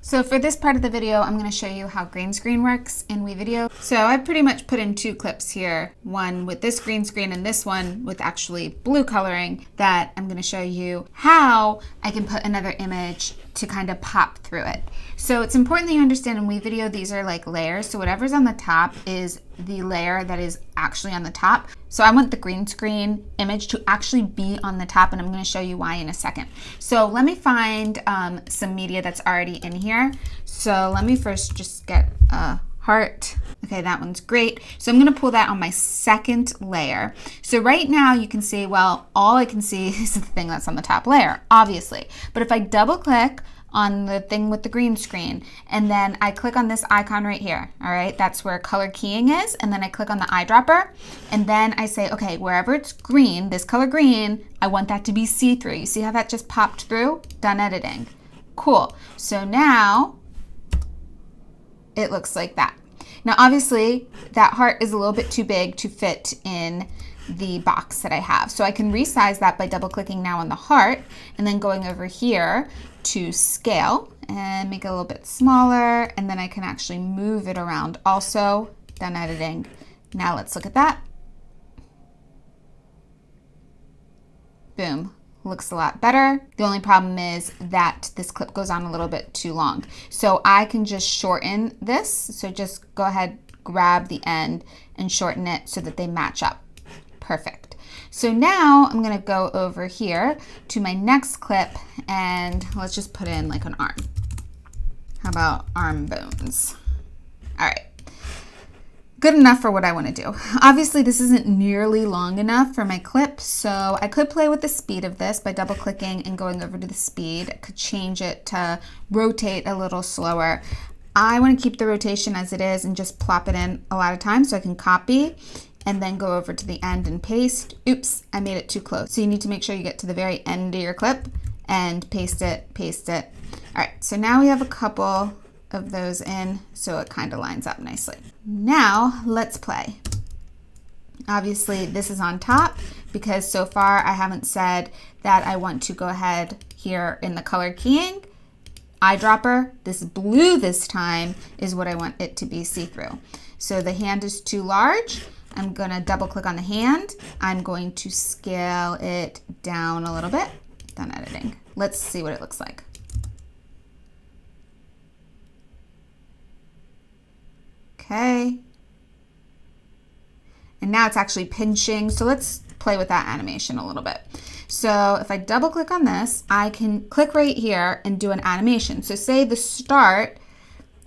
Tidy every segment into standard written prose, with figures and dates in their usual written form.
So for this part of the video, I'm going to show you how green screen works in WeVideo. So I've pretty much put in two clips here, one with this green screen and this one with actually blue coloring, that I'm going to show you how I can put another image to kind of pop through it. So it's important that you understand in WeVideo, these are like layers. So whatever's on the top is the layer that is actually on the top. So I want the green screen image to actually be on the top, and I'm going to show you why in a second. So let me find some media that's already in here. So let me first just get a heart. Okay, that one's great. So I'm going to pull that on my second layer. So right now you can see, well, all I can see is the thing that's on the top layer, obviously. But if I double click on the thing with the green screen, and then I click on this icon right here, all right, that's where color keying is, and then I click on the eyedropper, and then I say, okay, wherever it's green, this color green, I want that to be see-through. You see how that just popped through? Done editing. Cool. So now it looks like that. Now obviously that heart is a little bit too big to fit in the box that I have. So I can resize that by double clicking now on the heart and then going over here to scale and make it a little bit smaller, and then I can actually move it around also. Done editing. Now let's look at that. Boom. Looks a lot better. The only problem is that this clip goes on a little bit too long. So I can just shorten this. So just go ahead, grab the end and shorten it so that they match up. Perfect. So now I'm going to go over here to my next clip and let's just put in like an arm. How about arm bones? All right. Good enough for what I want to do. Obviously this isn't nearly long enough for my clip, so I could play with the speed of this by double clicking and going over to the speed. I could change it to rotate a little slower. I want to keep the rotation as it is and just plop it in a lot of times so I can copy and then go over to the end and paste. Oops, I made it too close. So you need to make sure you get to the very end of your clip and paste it, paste it. All right, so now we have a couple of those in, so it kind of lines up nicely. Now let's play. Obviously this is on top because so far I haven't said that I want to go ahead here in the color keying. Eyedropper, this blue this time is what I want it to be see-through. So the hand is too large. I'm going to double click on the hand. I'm going to scale it down a little bit. Done editing. Let's see what it looks like. Okay. And now it's actually pinching. So let's play with that animation a little bit. So if I double click on this, I can click right here and do an animation. So say the start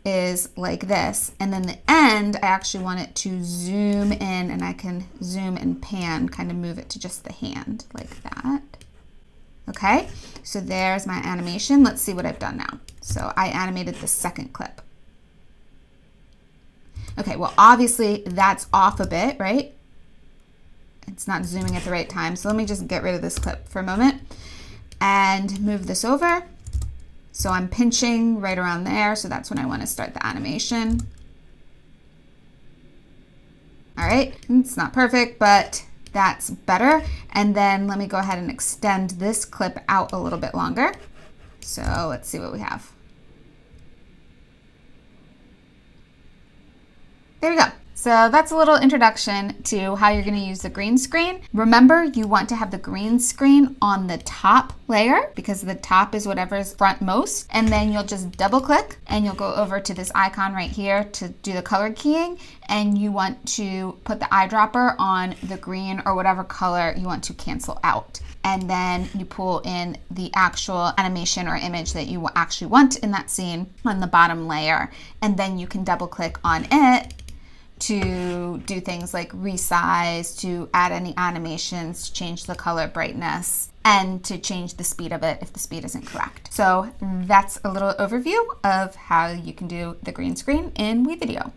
is like this, and then the end, I actually want it to zoom in, and I can zoom and pan, kind of move it to just the hand like that. Okay, so there's my animation. Let's see what I've done now. So I animated the second clip. Okay, well obviously that's off a bit, right? It's not zooming at the right time. So let me just get rid of this clip for a moment and move this over. So I'm pinching right around there. So that's when I want to start the animation. All right, it's not perfect, but that's better. And then let me go ahead and extend this clip out a little bit longer. So let's see what we have. There we go. So that's a little introduction to how you're going to use the green screen. Remember, you want to have the green screen on the top layer because the top is whatever's frontmost. And then you'll just double click and you'll go over to this icon right here to do the color keying. And you want to put the eyedropper on the green or whatever color you want to cancel out. And then you pull in the actual animation or image that you actually want in that scene on the bottom layer. And then you can double click on it to do things like resize, to add any animations, to change the color brightness, and to change the speed of it if the speed isn't correct. So that's a little overview of how you can do the green screen in WeVideo.